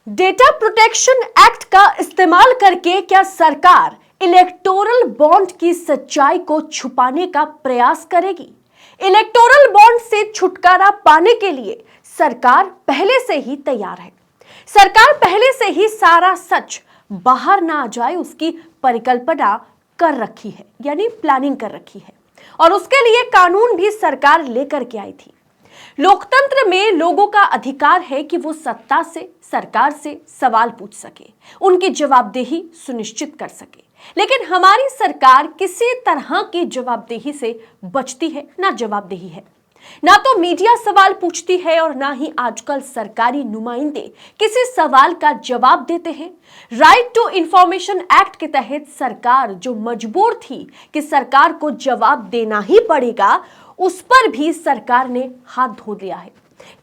Data protection act का इस्तेमाल करके क्या सरकार इलेक्टोरल बॉन्ड की सच्चाई को छुपाने का प्रयास करेगी? इलेक्टोरल बॉन्ड से छुटकारा पाने के लिए सरकार पहले से ही तैयार है। सरकार पहले से ही सारा सच बाहर ना आ जाए उसकी परिकल्पना कर रखी है, यानी प्लानिंग कर रखी है, और उसके लिए कानून भी सरकार लेकर के आई थी। लोकतंत्र में लोगों का अधिकार है कि वो सत्ता से, सरकार से सवाल पूछ सके, उनकी जवाबदेही सुनिश्चित कर सके। लेकिन हमारी सरकार किसी तरह की जवाबदेही से बचती है, ना जवाबदेही है, ना तो मीडिया सवाल पूछती है और ना ही आजकल सरकारी नुमाइंदे किसी सवाल का जवाब देते हैं। राइट टू इंफॉर्मेशन एक्ट के तहत सरकार जो मजबूर थी कि सरकार को जवाब देना ही पड़ेगा, उस पर भी सरकार ने हाथ धो लिया है।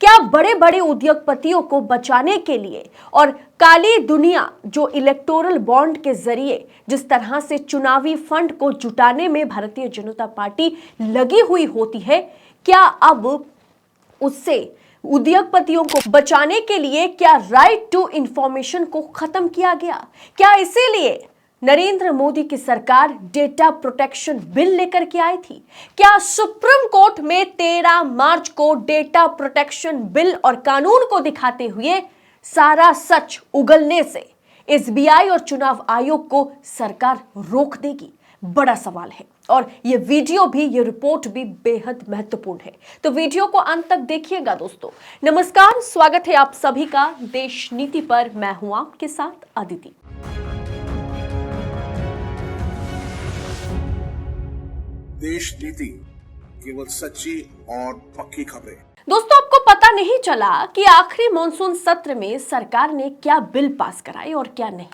क्या बड़े बड़े उद्योगपतियों को बचाने के लिए और काली दुनिया जो इलेक्टोरल बॉन्ड के जरिए जिस तरह से चुनावी फंड को जुटाने में भारतीय जनता पार्टी लगी हुई होती है, क्या अब उससे उद्योगपतियों को बचाने के लिए क्या राइट टू इंफॉर्मेशन को खत्म किया गया? क्या इसीलिए नरेंद्र मोदी की सरकार डेटा प्रोटेक्शन बिल लेकर के आई थी? क्या सुप्रीम कोर्ट में 13 मार्च को डेटा प्रोटेक्शन बिल और कानून को दिखाते हुए सारा सच उगलने से एसबीआई और चुनाव आयोग को सरकार रोक देगी? बड़ा सवाल है, और ये वीडियो भी, ये रिपोर्ट भी बेहद महत्वपूर्ण है, तो वीडियो को अंत तक देखिएगा दोस्तों। नमस्कार, स्वागत है आप सभी का देश नीति पर। मैं हूं आपके साथ अदिति। देश नीति, केवल सच्ची और पक्की खबरें। दोस्तों, आपको पता नहीं चला कि आखिरी मॉनसून सत्र में सरकार ने क्या बिल पास कराए और क्या नहीं।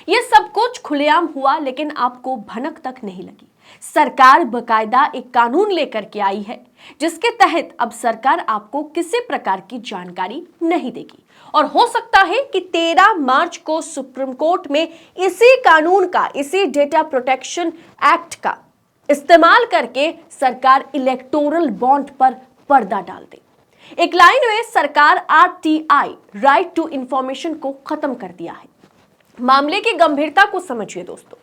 ये सब कुछ खुलेआम हुआ, लेकिन आपको भनक तक नहीं लगी। सरकार बकायदा एक कानून लेकर के आई है जिसके तहत अब सरकार आपको किसी प्रकार की जानकारी नहीं देगी, और हो सकता है कि 13 मार्च को सुप्रीम कोर्ट में इसी कानून का, इसी डेटा प्रोटेक्शन एक्ट का इस्तेमाल करके सरकार इलेक्टोरल बॉन्ड पर पर्दा डाल दे। एक लाइन में सरकार आरटीआई, राइट टू इंफॉर्मेशन को खत्म कर दिया है। मामले की गंभीरता को समझिए दोस्तों।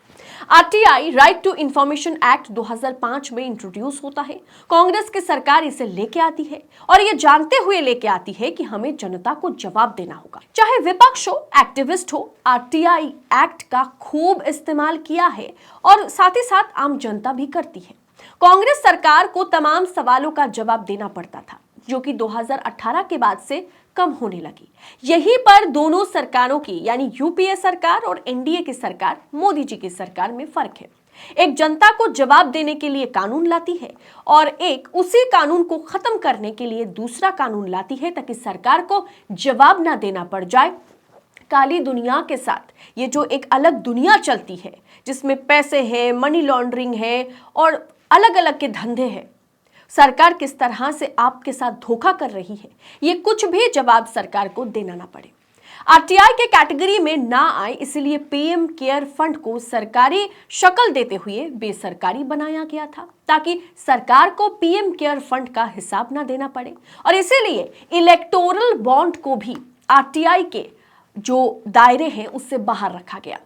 RTI, right to information act 2005 में इंट्रोड्यूस होता है। कांग्रेस की सरकार इसे लेके आती है, और ये जानते हुए लेके आती है कि हमें जनता को जवाब देना होगा। चाहे विपक्ष हो, एक्टिविस्ट हो, आरटीआई एक्ट का खूब इस्तेमाल किया है, और साथ ही साथ आम जनता भी करती है। कांग्रेस सरकार को तमाम सवालों का जवाब देना पड़ता था, जो कि 2018 के बाद से कम होने लगी। यहीं पर दोनों सरकारों की, यानी यूपीए सरकार और एनडीए की सरकार, मोदी जी की सरकार में फर्क है। एक जनता को जवाब देने के लिए कानून लाती है, और एक उसी कानून को खत्म करने के लिए दूसरा कानून लाती है, ताकि सरकार को जवाब ना देना पड़ जाए काली दुनिया के साथ। ये जो एक अलग दुनिया चलती है जिसमें पैसे हैं, मनी लॉन्ड्रिंग है और अलग अलग के धंधे हैं, सरकार किस तरह से आपके साथ धोखा कर रही है, ये कुछ भी जवाब सरकार को देना ना पड़े। आरटीआई के कैटेगरी में ना आए, इसलिए पीएम केयर फंड को सरकारी शक्ल देते हुए बेसरकारी बनाया गया था, ताकि सरकार को पीएम केयर फंड का हिसाब ना देना पड़े। और इसीलिए इलेक्टोरल बॉन्ड को भी आरटीआई के जो दायरे हैं उससे बाहर रखा गया,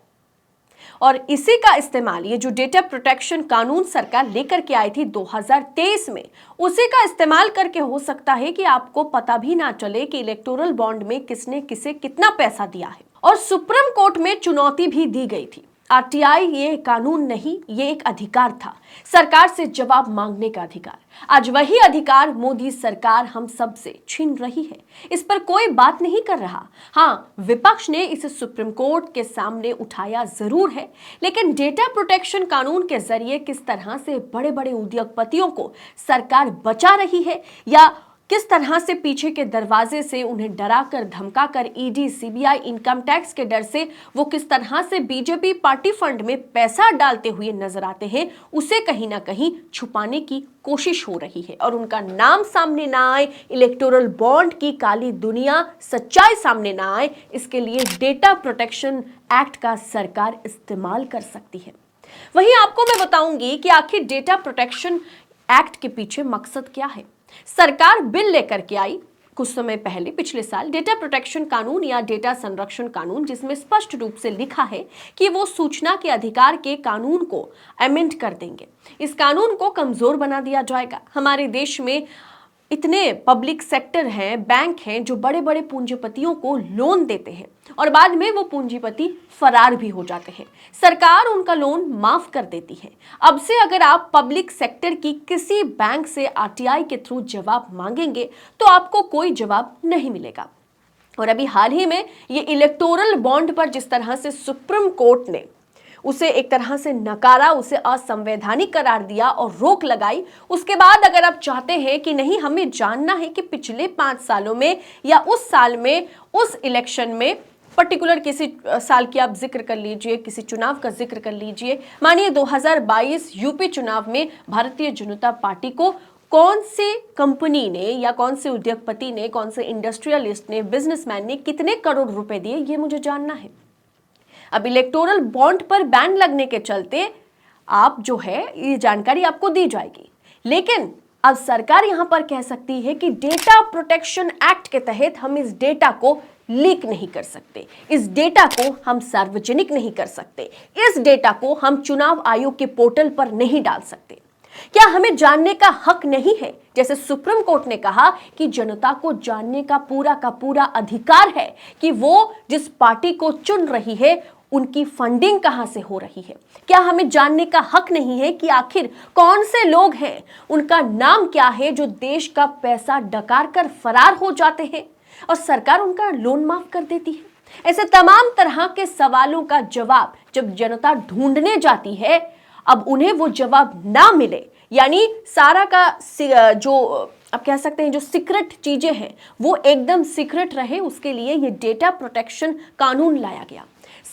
और इसी का इस्तेमाल, ये जो डेटा प्रोटेक्शन कानून सरकार लेकर के आई थी 2023 में, उसी का इस्तेमाल करके हो सकता है कि आपको पता भी ना चले कि इलेक्टोरल बॉन्ड में किसने किसे कितना पैसा दिया है। और सुप्रीम कोर्ट में चुनौती भी दी गई थी। आरटीआई ये कानून नहीं, ये एक अधिकार था, सरकार से जवाब मांगने का अधिकार। आज वही अधिकार मोदी सरकार हम सब से छीन रही है। इस पर कोई बात नहीं कर रहा। हाँ, विपक्ष ने इसे सुप्रीम कोर्ट के सामने उठाया जरूर है, लेकिन डेटा प्रोटेक्शन कानून के जरिए किस तरह से बड़े बड़े उद्योगपतियों को सरकार बचा रही है, या किस तरह से पीछे के दरवाजे से उन्हें डराकर धमकाकर ईडी, सीबीआई, इनकम टैक्स के डर से वो किस तरह से बीजेपी पार्टी फंड में पैसा डालते हुए नजर आते हैं, उसे कहीं ना कहीं छुपाने की कोशिश हो रही है, और उनका नाम सामने ना आए, इलेक्टोरल बॉन्ड की काली दुनिया, सच्चाई सामने ना आए, इसके लिए डेटा प्रोटेक्शन एक्ट का सरकार इस्तेमाल कर सकती है। वहीं आपको मैं बताऊंगी कि आखिर डेटा प्रोटेक्शन एक्ट के पीछे मकसद क्या है। सरकार बिल लेकर के आई, कुछ समय पहले पिछले साल डेटा प्रोटेक्शन कानून या डेटा संरक्षण कानून, जिसमें स्पष्ट रूप से लिखा है कि वो सूचना के अधिकार के कानून को अमेंड कर देंगे। इस कानून को कमजोर बना दिया जाएगा। हमारे देश में इतने पब्लिक सेक्टर हैं, बैंक हैं जो बड़े बड़े पूंजीपतियों को लोन देते हैं और बाद में वो पूंजीपति फरार भी हो जाते हैं। सरकार उनका लोन माफ कर देती है। अब से अगर आप पब्लिक सेक्टर की किसी बैंक से आरटीआई के थ्रू जवाब मांगेंगे तो आपको कोई जवाब नहीं मिलेगा। और अभी हाल ही में ये इलेक्टोरल बॉन्ड पर जिस तरह से सुप्रीम कोर्ट ने उसे एक तरह से नकारा, उसे असंवैधानिक करार दिया और रोक लगाई, उसके बाद अगर आप चाहते हैं कि नहीं, हमें जानना है कि पिछले 5 सालों में या उस साल में, उस इलेक्शन में, पर्टिकुलर किसी साल की आप जिक्र कर लीजिए, किसी चुनाव का जिक्र कर लीजिए, मानिए 2022 यूपी चुनाव में भारतीय जनता पार्टी को कौन से कंपनी ने या कौन से उद्योगपति ने, कौन से इंडस्ट्रियलिस्ट ने, बिजनेसमैन ने कितने करोड़ रुपए दिए, ये मुझे जानना है। अब इलेक्टोरल बॉन्ड पर बैन लगने के चलते आप जो है ये जानकारी आपको दी जाएगी, लेकिन अब सरकार यहां पर कह सकती है कि डेटा प्रोटेक्शन एक्ट के तहत हम इस डेटा को लीक नहीं कर सकते, इस डेटा को हम सार्वजनिक नहीं कर सकते, इस डेटा को हम चुनाव आयोग के पोर्टल पर नहीं डाल सकते। क्या हमें जानने का हक नहीं है? जैसे सुप्रीम कोर्ट ने कहा कि जनता को जानने का पूरा अधिकार है कि वो जिस पार्टी को चुन रही है उनकी फंडिंग कहां से हो रही है। क्या हमें जानने का हक नहीं है कि आखिर कौन से लोग हैं, उनका नाम क्या है, जो देश का पैसा डकार कर फरार हो जाते हैं और सरकार उनका लोन माफ कर देती है। ऐसे तमाम तरह के सवालों का जवाब जब जनता ढूंढने जाती है, अब उन्हें वो जवाब ना मिले, यानी सारा का जो आप कह सकते हैं जो सीक्रेट चीजें हैं वो एकदम सीक्रेट रहे, उसके लिए ये डेटा प्रोटेक्शन कानून लाया गया।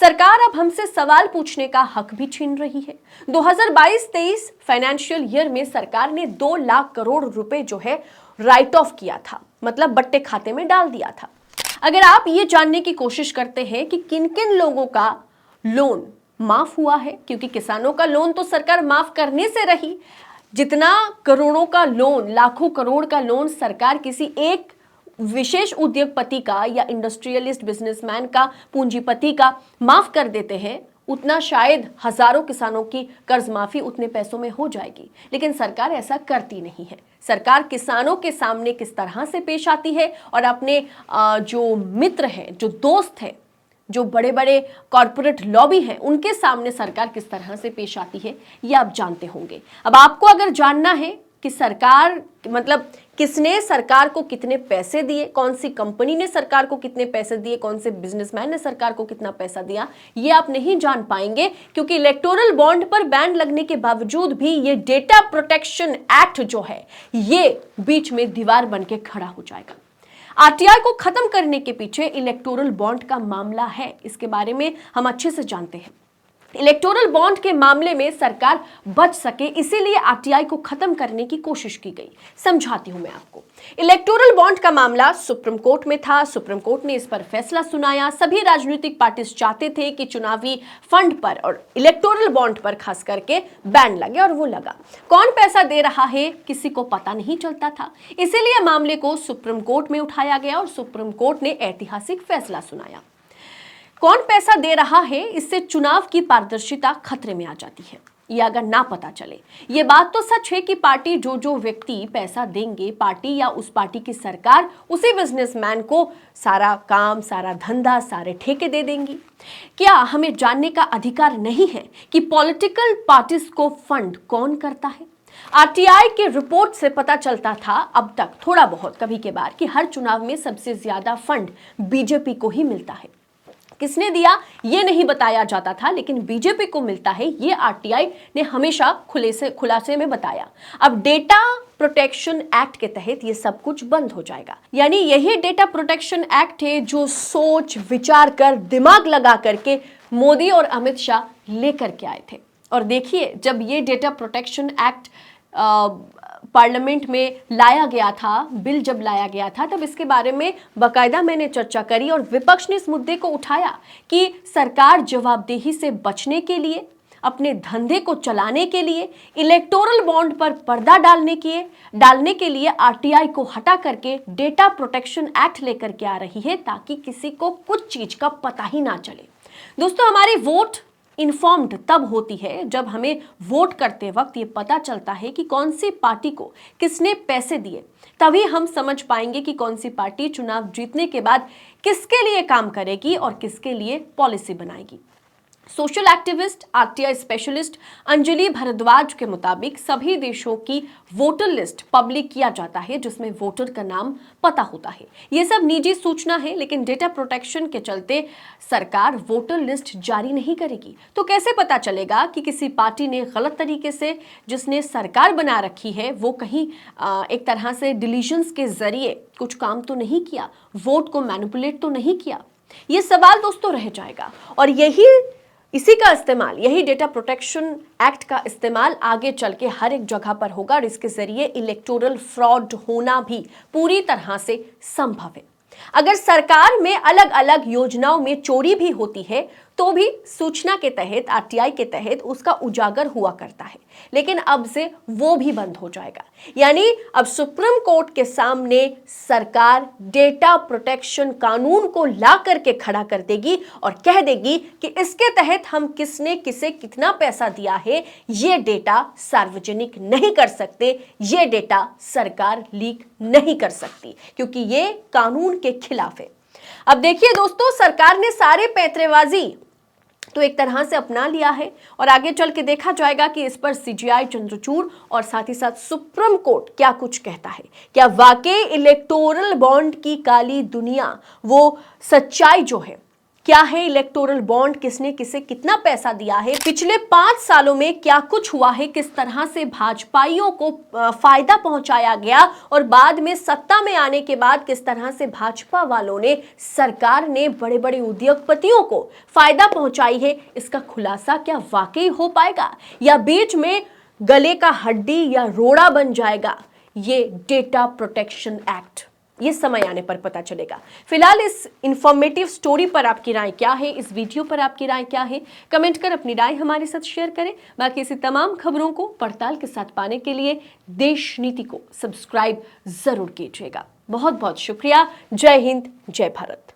सरकार अब हमसे सवाल पूछने का हक भी छीन रही है। 2022-23 फाइनेंशियल ईयर में सरकार ने 2 लाख करोड़ रुपए जो है राइट ऑफ किया था, मतलब बट्टे खाते में डाल दिया था। अगर आप ये जानने की कोशिश करते हैं कि किन किन लोगों का लोन माफ हुआ है, क्योंकि किसानों का लोन तो सरकार माफ करने से रही, जितना करोड़ों का लोन, लाखों करोड़ का लोन सरकार किसी एक विशेष उद्योगपति का या इंडस्ट्रियलिस्ट बिजनेसमैन का, पूंजीपति का माफ कर देते हैं, उतना शायद हजारों किसानों की कर्ज माफी उतने पैसों में हो जाएगी। लेकिन सरकार ऐसा करती नहीं है। सरकार किसानों के सामने किस तरह से पेश आती है और अपने जो मित्र हैं, जो दोस्त हैं, जो बड़े बड़े कॉरपोरेट लॉबी हैं, उनके सामने सरकार किस तरह से पेश आती है, ये आप जानते होंगे। अब आपको अगर जानना है कि सरकार, मतलब किसने सरकार को कितने पैसे दिए, कौन सी कंपनी ने सरकार को कितने पैसे दिए, कौन से बिजनेसमैन ने सरकार को कितना पैसा दिया, ये आप नहीं जान पाएंगे, क्योंकि इलेक्टोरल बॉन्ड पर बैन लगने के बावजूद भी ये डेटा प्रोटेक्शन एक्ट जो है ये बीच में दीवार बन के खड़ा हो जाएगा। आरटीआई को खत्म करने के पीछे इलेक्टोरल बॉन्ड का मामला है, इसके बारे में हम अच्छे से जानते हैं। इलेक्टोरल बॉन्ड के मामले में सरकार बच सके, इसीलिए आरटीआई को खत्म करने की कोशिश की गई। समझाती हूं मैं आपको। इलेक्टोरल बॉन्ड का मामला सुप्रीम कोर्ट में था। सुप्रीम कोर्ट ने इस पर फैसला सुनाया। सभी राजनीतिक पार्टी चाहते थे कि चुनावी फंड पर और इलेक्टोरल बॉन्ड पर खास करके बैन लगे, और वो लगा। कौन पैसा दे रहा है किसी को पता नहीं चलता था, इसीलिए मामले को सुप्रीम कोर्ट में उठाया गया और सुप्रीम कोर्ट ने ऐतिहासिक फैसला सुनाया। कौन पैसा दे रहा है, इससे चुनाव की पारदर्शिता खतरे में आ जाती है। ये अगर ना पता चले, ये बात तो सच है कि पार्टी जो व्यक्ति पैसा देंगे, पार्टी या उस पार्टी की सरकार उसी बिजनेसमैन को सारा काम, सारा धंधा, सारे ठेके दे देंगी। क्या हमें जानने का अधिकार नहीं है कि पॉलिटिकल पार्टीज को फंड कौन करता है? आरटीआई की रिपोर्ट से पता चलता था अब तक थोड़ा बहुत कभी के बार कि हर चुनाव में सबसे ज्यादा फंड बीजेपी को ही मिलता है। किसने दिया ये नहीं बताया जाता था, लेकिन बीजेपी को मिलता है, ये आरटीआई ने हमेशा खुलासे में बताया। अब डेटा प्रोटेक्शन एक्ट के तहत ये सब कुछ बंद हो जाएगा। यानी यही डेटा प्रोटेक्शन एक्ट है जो सोच विचार कर, दिमाग लगा करके मोदी और अमित शाह लेकर के आए थे। और देखिए, जब ये डेटा प्रोटेक्शन एक्ट पार्लियामेंट में लाया गया था, बिल जब लाया गया था, तब इसके बारे में बाकायदा मैंने चर्चा करी और विपक्ष ने इस मुद्दे को उठाया कि सरकार जवाबदेही से बचने के लिए अपने धंधे को चलाने के लिए, इलेक्टोरल बॉन्ड पर पर्दा डालने के लिए आरटीआई को हटा करके डेटा प्रोटेक्शन एक्ट लेकर के आ रही है, ताकि किसी को कुछ चीज का पता ही ना चले। दोस्तों, हमारी वोट इन्फॉर्म्ड तब होती है जब हमें वोट करते वक्त ये पता चलता है कि कौन सी पार्टी को किसने पैसे दिए। तभी हम समझ पाएंगे कि कौन सी पार्टी चुनाव जीतने के बाद किसके लिए काम करेगी और किसके लिए पॉलिसी बनाएगी। Social activist, RTI specialist Anjali Bhardwaj के मुताबिक सभी देशों की वोटर लिस्ट पब्लिक किया जाता है, जिसमें वोटर का नाम पता होता है। ये सब निजी सूचना है, लेकिन डेटा प्रोटेक्शन के चलते सरकार वोटर लिस्ट जारी नहीं करेगी। तो कैसे पता चलेगा कि किसी पार्टी ने गलत तरीके से, जिसने सरकार बना रखी है, वो कहीं एक तरह से डिलीशंस के जरिए कुछ काम तो नहीं किया, वोट को मैनिपुलेट तो नहीं किया? ये सवाल दोस्तों रह जाएगा। और यही डेटा प्रोटेक्शन एक्ट का इस्तेमाल आगे चल के हर एक जगह पर होगा, और इसके जरिए इलेक्टोरल फ्रॉड होना भी पूरी तरह से संभव है। अगर सरकार में अलग अलग योजनाओं में चोरी भी होती है तो भी सूचना के तहत, आरटीआई के तहत उसका उजागर हुआ करता है, लेकिन अब से वो भी बंद हो जाएगा। यानी अब सुप्रीम कोर्ट के सामने सरकार डेटा प्रोटेक्शन कानून को ला करके खड़ा कर देगी और कह देगी कि इसके तहत हम किसने किसे कितना पैसा दिया है, ये डेटा सार्वजनिक नहीं कर सकते, ये डेटा सरकार लीक नहीं कर सकती, क्योंकि ये कानून के खिलाफ है। अब देखिए दोस्तों, सरकार ने सारे पैंतरेबाजी तो एक तरह से अपना लिया है, और आगे चल के देखा जाएगा कि इस पर सीजीआई, चंद्रचूड़ और साथ ही साथ सुप्रीम कोर्ट क्या कुछ कहता है। क्या वाकई इलेक्टोरल बॉन्ड की काली दुनिया, वो सच्चाई जो है, क्या है इलेक्टोरल बॉन्ड, किसने किसे कितना पैसा दिया है, पिछले 5 सालों में क्या कुछ हुआ है, किस तरह से भाजपाइयों को फायदा पहुंचाया गया, और बाद में सत्ता में आने के बाद किस तरह से भाजपा वालों ने, सरकार ने बड़े बड़े उद्योगपतियों को फायदा पहुंचाई है। इसका खुलासा क्या वाकई हो पाएगा, या बीच में गले का हड्डी या रोड़ा बन जाएगा ये डेटा प्रोटेक्शन एक्ट? ये समय आने पर पता चलेगा। फिलहाल इस इंफॉर्मेटिव स्टोरी पर आपकी राय क्या है, इस वीडियो पर आपकी राय क्या है, कमेंट कर अपनी राय हमारे साथ शेयर करें। बाकी ऐसी तमाम खबरों को पड़ताल के साथ पाने के लिए देश नीति को सब्सक्राइब जरूर कीजिएगा। बहुत बहुत शुक्रिया। जय हिंद, जय भारत।